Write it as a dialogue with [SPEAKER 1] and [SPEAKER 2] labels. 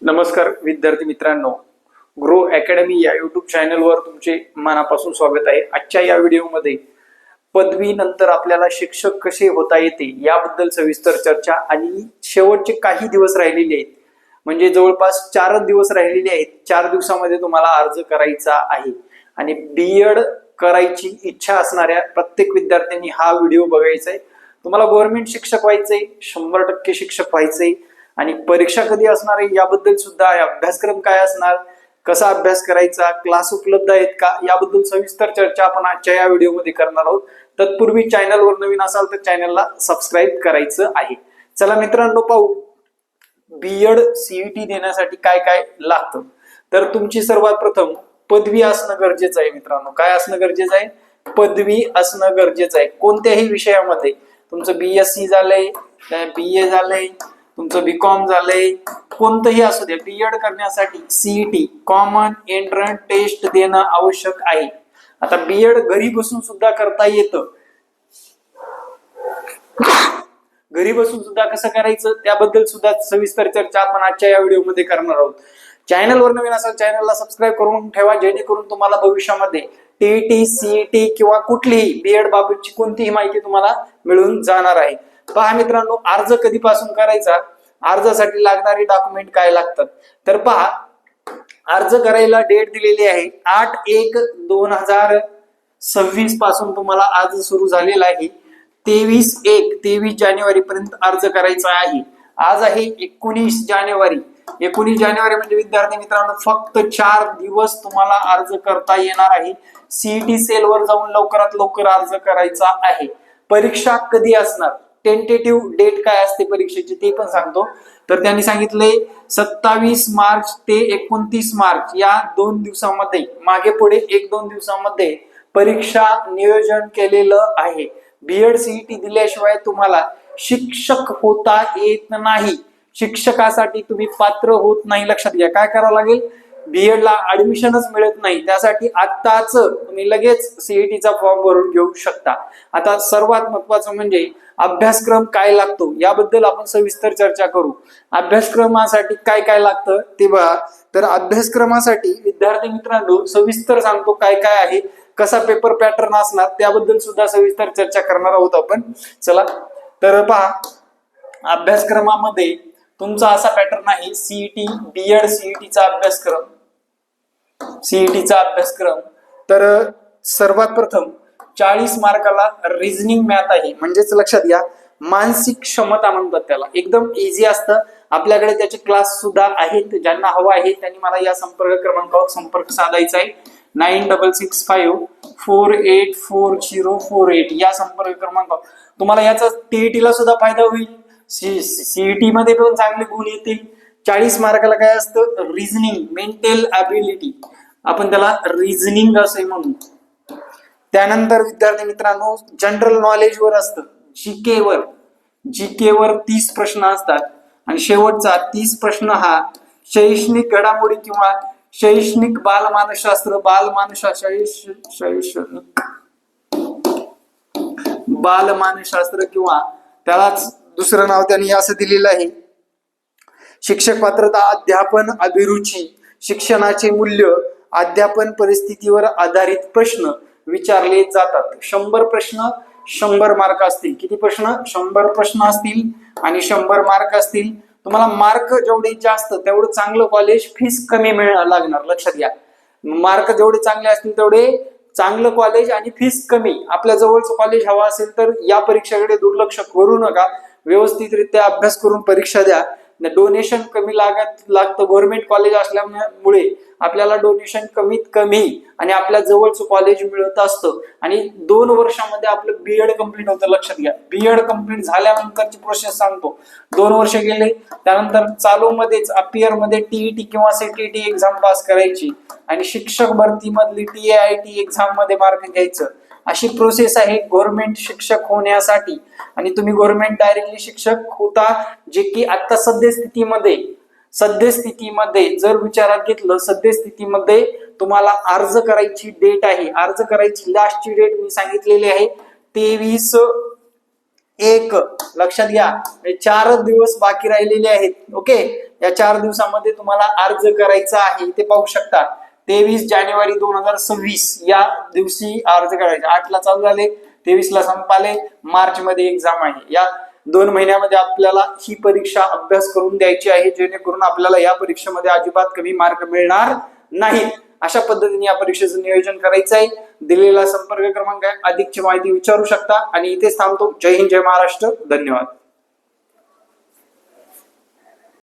[SPEAKER 1] नमस्कार विद्यार्थी मित्रांनो, ग्रो अकॅडमी या युट्यूब चॅनलवर तुमचे मनापासून स्वागत आहे। आजच्या या व्हिडिओमध्ये पदवी नंतर आपल्याला शिक्षक कसे होता येते याबद्दल सविस्तर चर्चा आणि शेवटचे काही दिवस राहिलेले आहेत, म्हणजे जवळपास 4 दिवस राहिलेले आहेत। 4 दिवसामध्ये तुम्हाला अर्ज करायचा आहे आणि बीएड करायची इच्छा असणाऱ्या प्रत्येक विद्यार्थ्यांनी हा व्हिडिओ बघायचा आहे। तुम्हाला गव्हर्नमेंट शिक्षक व्हायचंय, 100% शिक्षक व्हायचंय आणि परीक्षा कधी असणार आहे याबद्दल सुद्धा, अभ्यासक्रम काय असणार, कसा अभ्यास करायचा, क्लास उपलब्ध आहेत का याबद्दल सविस्तर चर्चा आपण आजच्या या व्हिडिओमध्ये करणार आहोत। तत्पूर्वी चॅनलवर नवीन असाल तर चॅनलला सबस्क्राईब करायचं आहे। चला मित्रांनो पाहू बीएड सीईटी देण्यासाठी काय काय लागतं। तर तुमची सर्वात प्रथम पदवी असणं गरजेचं आहे मित्रांनो। काय असणं गरजेचं आहे? पदवी असणं गरजेचं आहे। कोणत्याही विषयामध्ये तुमचं बीएससी झालंय, बीए झालंय, तुमचं बीकॉम झालंय, कोणतंही असू द्या, बीएड करण्यासाठी सीईटी कॉमन एंट्रन्स टेस्ट देणं आवश्यक आहे। आता बीएड घरी बसून सुद्धा करता येतं। घरी बसून सुद्धा कसं करायचं त्याबद्दल सुद्धा सविस्तर चर्चा आपण आजच्या या व्हिडिओमध्ये करणार आहोत। चॅनलवर नवीन असाल चॅनलला सबस्क्राईब करून ठेवा, जेणेकरून तुम्हाला भविष्यामध्ये टीईटी, सीईटी किंवा कुठलीही बीएड बाबतची कोणतीही माहिती तुम्हाला मिळून जाणार आहे। पहा मित्रांनो, अर्ज कधीपासून करायचा, अर्जासाठी लागणारे डॉक्युमेंट काय लागतात तर पहा, अर्ज करायला डेट दिलेली आहे 8/1/2026 पासून तुम्हाला अर्ज सुरू झालेला आहे। 23 जानेवारी पर्यंत अर्ज करायचा आहे। आज आहे 19 जानेवारी। 19 जानेवारी म्हणजे विद्यार्थी मित्रांनो फक्त 4 दिवस तुम्हाला अर्ज करता येणार आहे। सीईटी सेलवर जाऊन लवकरात लवकर अर्ज करायचा आहे। परीक्षा कधी असणार, टेंटेटिव्ह डेट काय असते परीक्षेची ते पण सांगतो। तर त्यांनी सांगितले 27 मार्च ते 29 मार्च या 2 दिवसांमध्ये, मागे पुढे 1-2 दिवसांमध्ये परीक्षा नियोजन केलेलं आहे। बीएड सीईटी दिल्याशिवाय तुम्हाला शिक्षक होता येत नाही, शिक्षकासाठी तुम्ही पात्र होत नाही। लक्षात घ्या, काय करावं लागेल, बीएड ला ऍडमिशनच मिळत नाही, त्यासाठी आत्ताच तुम्ही लगेच सीईटीचा फॉर्म भरून घेऊ शकता। आता सर्वात महत्वाचं म्हणजे अभ्यासक्रम काय लागतो याबद्दल आपण सविस्तर चर्चा करू। अभ्यासक्रमासाठी काय काय लागतं ते बघा। तर अभ्यासक्रमासाठी विद्यार्थी मित्रांनो सविस्तर सांगतो काय काय आहे, कसा पेपर पॅटर्न असणार त्याबद्दल सुद्धा सविस्तर चर्चा करणार आहोत आपण। चला तर पहा, अभ्यासक्रमामध्ये तुमचा असा पॅटर्न आहे, सीईटी बीएड सीईटीचा अभ्यासक्रम। सीईटीचा अभ्यासक्रम तर सर्वात प्रथम 40 मार्काला रिझनिंग मॅथ आहे, म्हणजेच लक्षात घ्या मानसिक क्षमता म्हणतात त्याला, एकदम इझी असतं। आपल्याकडे त्याचे क्लास सुद्धा आहेत, ज्यांना हवा आहे त्यांनी मला या संपर्क क्रमांकावर संपर्क साधायचा आहे 9665484048 या संपर्क क्रमांकावर। तुम्हाला याचा टीईटी ला सुद्धा फायदा होईल, सीईटी मध्ये पण चांगले गुण येतील। 40 मार्काला काय असतं, रिझनिंग, मेंटल ॲबिलिटी, आपण त्याला रिझनिंग असे म्हणू। त्यानंतर विद्यार्थी मित्रांनो जनरल नॉलेज वर असतं, जीके वर 30 प्रश्न असतात आणि शेवटचा 30 प्रश्न हा शैक्षणिक घडामोडी किंवा शैक्षणिक बालमानसशास्त्र, बालमानसशास्त्र किंवा त्यालाच दुसरं नाव त्यांनी असं दिलेलं आहे शिक्षक पात्रता, अध्यापन अभिरुची, शिक्षणाचे मूल्य, अध्यापन परिस्थितीवर आधारित प्रश्न विचारले जातात। 100 प्रश्न 100 मार्क असतील। किती प्रश्न? 100 प्रश्न असतील आणि 100 मार्क असतील। तुम्हाला मार्क जेवढे जास्त तेवढं चांगलं कॉलेज, फीस कमी लागणार। लक्षात घ्या, मार्क जेवढे चांगले असतील तेवढे चांगलं कॉलेज आणि फीस कमी। आपल्या जवळचं कॉलेज हवा असेल तर या परीक्षेकडे दुर्लक्ष करू नका, व्यवस्थितरित्या अभ्यास करून परीक्षा द्या। डोनेशन कमी लागतं, गव्हर्नमेंट कॉलेज असल्यामुळे आपल्याला डोनेशन कमीत कमी आणि आपल्या जवळचं कॉलेज मिळत असतं आणि 2 वर्षामध्ये आपलं बीएड कम्प्लीट होतं। लक्षात घ्या, बीएड कम्प्लीट झाल्यानंतरची प्रोसेस सांगतो। 2 वर्ष गेले त्यानंतर चालू मध्येच अपियर मध्ये टीईटी किंवा सीटीटी एक्झाम पास करायची आणि शिक्षक भरती मधली टीएआयटी एक्झाम मध्ये मार्क घ्यायचं, अशी प्रोसेस आहे गव्हर्नमेंट शिक्षक होण्यासाठी। आणि तुम्ही गव्हर्नमेंट डायरेक्टली शिक्षक होता, जे की आता सद्यस्थितीमध्ये जर विचारात घेतलं, सद्यस्थितीमध्ये तुम्हाला अर्ज करायची डेट आहे, अर्ज करायची लास्टची डेट मी सांगितलेली आहे 23/1। लक्षात घ्या, 4 दिवस बाकी राहिलेले आहेत। ओके, या 4 दिवसामध्ये तुम्हाला अर्ज करायचा आहे. ते पाहू शकता 23 जानेवारी 2026 या दिवशी अर्ज करायचा. 8 ला चालू झाले, 23 ला संपाले, मार्च मध्ये एक्झाम आहे. या 2 महिन्यामध्ये आपल्याला ही परीक्षा अभ्यास करून द्यायची आहे, जेणेकरून आपल्याला या परीक्षेमध्ये अजिबात कमी मार्क मिळणार नाहीत. अशा पद्धतीने या परीक्षेचं नियोजन करायचं आहे. दिलेला संपर्क क्रमांक आहे, अधिकची माहिती विचारू शकता. आणि इथेच थांबतो. जय हिंद, जय महाराष्ट्र, धन्यवाद.